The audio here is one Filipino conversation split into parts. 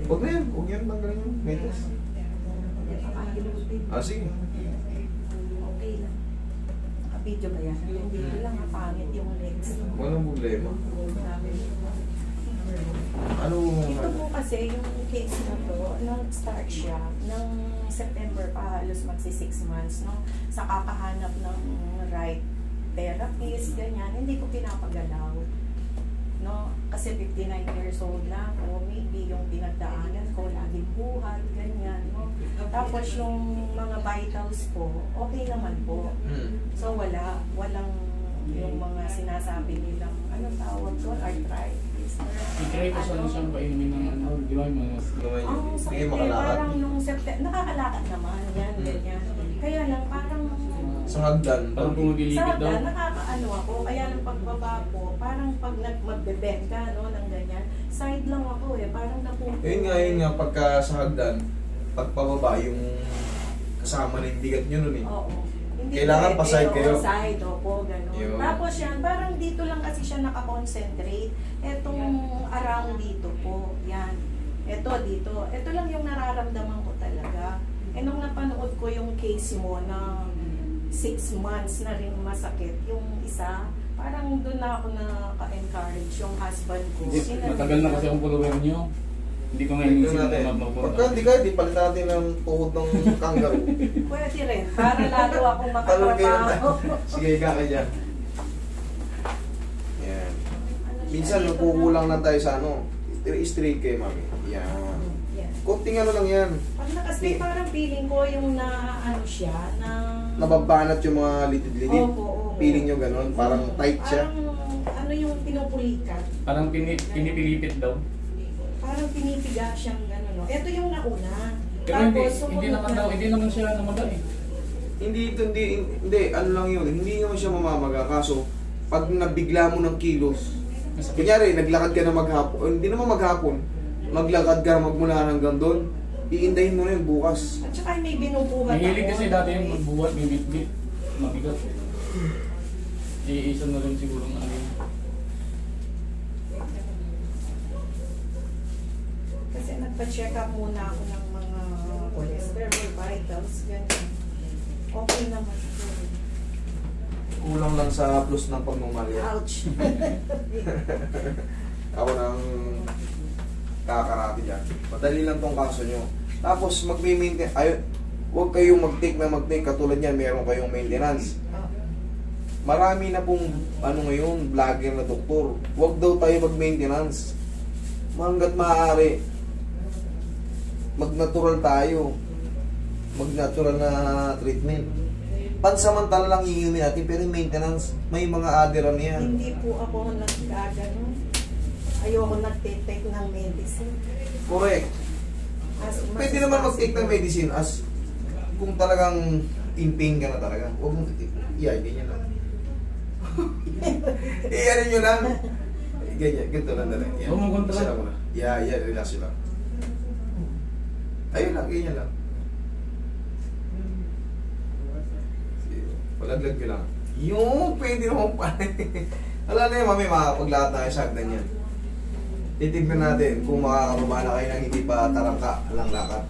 Huwag na yan. Huwag yan. Tanggalin yung metas. Ah, sige. Okay lang. Naka-video ba yan? Hindi ko lang pangit yung legs. Walang problema. Ano? Ito po kasi yung case na to, nag-start siya ng September pa, halos magsi 6 months, no? Sa kakahanap ng right therapist, ganyan, hindi ko pinapagalaw. No? Kasi 59 years old na ako, maybe yung pinagdaanan ko, laging buhat, ganyan, no? Tapos yung mga vitals ko, okay naman po. So walang yung mga sinasabi nilang, anong tawag doon, arthritis. I-try ko sana siyang painumin ng ano, di ba, mga... Ang sakit parang nung September, nakakalakad naman, yan, ganyan. Kaya lang, parang... Sa hagdan. Parang pumagilipid Sa daw. hagdan, nakakaano ako, kaya nang pagbaba ko, parang pag magbebend ka, no, ng ganyan, side lang ako parang napupo. Yun nga, pagka sa hagdan, pagpababa yung kasama na yung bigat nyo nun eh. Oo. Hindi Kailangan pwede, pa-side kayo. Side, opo, gano'n. Yun. Tapos yan, parang dito lang kasi siya nakakonsentrate. Etong around dito po, yan. Ito dito. Ito lang yung nararamdaman ko talaga. Nung napanood ko yung case mo na 6 months na rin masakit, yung isa, parang doon na ako na-encourage yung husband ko. Matagal na kasi ang follower niyo. Hindi ko ngayon Tignan natin. Pagka hindi ka, di palit natin ang tuhod ng kangaroo. Pwede rin, para lalo ako Talon kayo na. makatrabaho. Sige, ika ka dyan. Yan. Minsan, nakukulang lang tayo sa ano. Straight kayo, mami. Yan. Yan. Kunting ano lang yan. Pag nakastay, parang feeling ko yung na ano siya, na... Nababanat yung mga litid-litid. Opo. Feeling nyo ganun. Parang tight siya. Parang ano yung pinupulikan. Parang pinipilipit daw. Parang pinipiga siyang gano'n, no? Ito yung nauna. Pero hindi naman daw, hindi naman siya namaga eh. Hindi, ano lang yun. Hindi naman siya mamamaga. Kaso, pag nabigla mo ng kilos, kunyari, naglakad ka na maghapon, hindi naman maghapon, maglakad ka magmula hanggang doon, iindahin mo na yung bukas. At saka may binubuhat Mahilig kasi ako. dati yung magbuhat, may bit-bit, mabigat. Iisa na rin siguro ng ano yun. Kasi nagpa-check up muna ako ng mga cholesterol, vitals, ganyan. Okay naman. Kulang lang sa plus ng pagmamalya. Ouch! Ako nang kakarati dyan. Madali lang tong kaso nyo. Tapos mag-maintain, huwag kayong mag-take katulad yan, meron kayong maintenance. Marami na pong, ano ngayon, vlogger na doktor. Huwag daw tayo mag-maintenance. Hanggat maaari, mag-natural tayo. Mag-natural na treatment. Pansamantala lang iinumin natin, pero yung maintenance, may mga adheran yan. Hindi po ako nagkagano. Ayoko nag-take ng medicine. Correct. Pwede naman mag-take ng medicine as kung talagang in pain ka na talaga. Huwag mong i-take. Yeah, ganyan lang. Ano nyo lang. Ganyan, ganito lang talaga. Yan. Huwag mong kontra. Sila muna. Yeah, relax nyo lang. Ayun lang, ganyan lang. Palaglag nyo lang. Yung, pwede naman pa. Wala na yun, mami, makakapaglahat tayo sa hagdan yan. Titignan natin kung makakababa na kayo ng hindi pa tarangka lang lakad.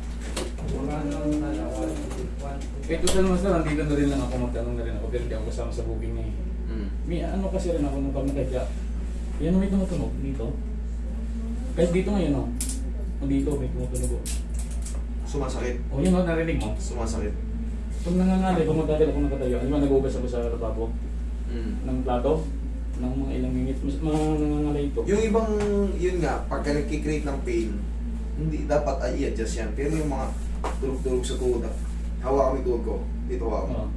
Kahit kung saan mas na, nandito na rin lang ako, magtanong na rin ako, pero hindi ako kasama sa booking niya eh. May ano kasi rin ako nung pag nakadya. Yan may tumutunog dito. Kahit dito ngayon o. Dito may tumutunog o. Sumasakit. O yun o, narinig mo. Sumasakit. Pag nangangalay, pag magkakil ako nakatayo, ano ba nagugas ako sa lababo ng plato? Ng mga ilang minutes, mas mga nangangalay ito. Yung ibang, yun nga, pagka nagkikreate ng pain, hindi dapat i-adjust yan. Pero yung mga durug-durug sa tuhod, hawakan yung tuhod ko. Dito hawakan.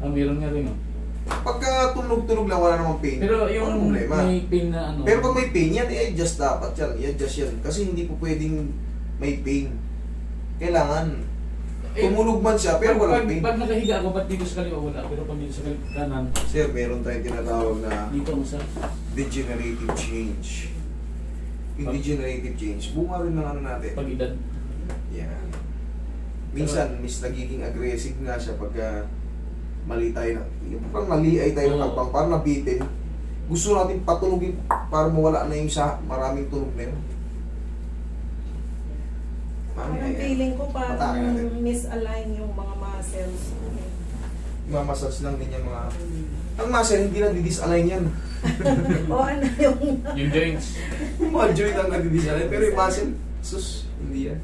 Meron nga rin o. Pagka tunog-tunog lang, wala namang pain. Pero yung walang problema. may pain na ano. Pero pag may pain yan, i-adjust dapat yan. I-adjust yan. Kasi hindi po pwedeng may pain. Kailangan tumulog man siya, pero walang pain. Pag nakahiga ako, ba't dito sa kaliwa wala? Pero pag dito sa kanan, Sir, meron tayong tinatawag na dito sa degenerative change. Yung degenerative change, bunga rin ng ano natin. pag edad. Yeah. Minsan, nagiging aggressive nga siya pagka mali tayo na, yung parang mali ay tayo ng hakbang, parang nabitin. Gusto natin patulugin para mawala na yung sa maraming tunog na yun. Ang feeling ko Patakin parang natin. misalign yung mga muscles. Mamasage lang din yan mga... Ang muscle, hindi lang didisalign yan. O ano yung... Yung joints. Yung mga joint ang nadidisalign. Pero yung muscle, sus, hindi yan.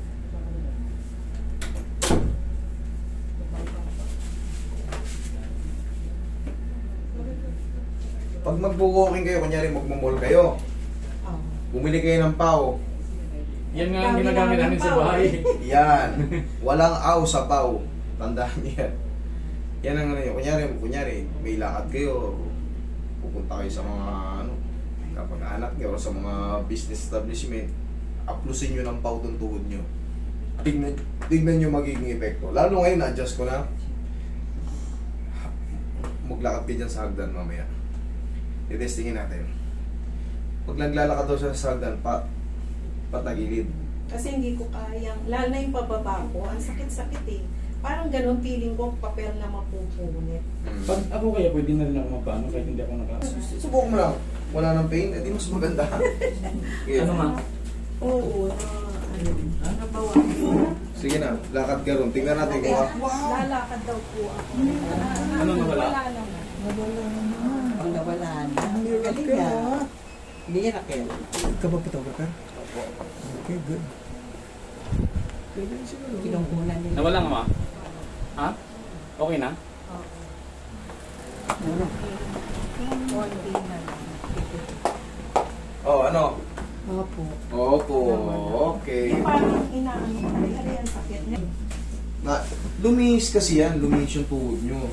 Pag mag-walking kayo, kunyari magmamall kayo, Oh. bumili kayo ng pao, Yan nga ang ginagamit namin sa bahay. yan. Walang aw sa pao. Tandaan niyo yan. Yan ang ano yun. Kunyari, may lakad kayo, pupunta kayo sa mga ano, kapag-anak niyo o sa mga business establishment, aplusin nyo ng pao ng tuhod nyo. Tignan nyo magiging epekto. Lalo ngayon, na-adjust ko na. Maglakad ka dyan sa hagdan mamaya. I-testingin natin. Pag naglalakad daw siya sa hagdan, patagilid. Kasi hindi ko kayang, lalo na yung pababa ko, ang sakit-sakit eh. Parang ganun feeling ko, papel na mapupunit. Pag ako kaya pwede na rin ako magpaano kahit hindi ako naka... Subukan mo lang. Wala nang pain, edi mas maganda. Ano nga? Oo, nabawasan. Sige na, lakad ka ron. Tingnan natin kung Lalakad daw po ako. Ano nawala? Wala naman. Ang nawala na. Galing nga. Miracle. Kapag-pitaw ka? Okay, good. Kinungkunan nila. Nawala nga ma? Ha? Okay na? Konti na lang. Oh, ano? Opo. Opo, okay. Yung parang inaano ko, ay ang sakit niya. Lumihis kasi yan, lumihis yung tuhod nyo.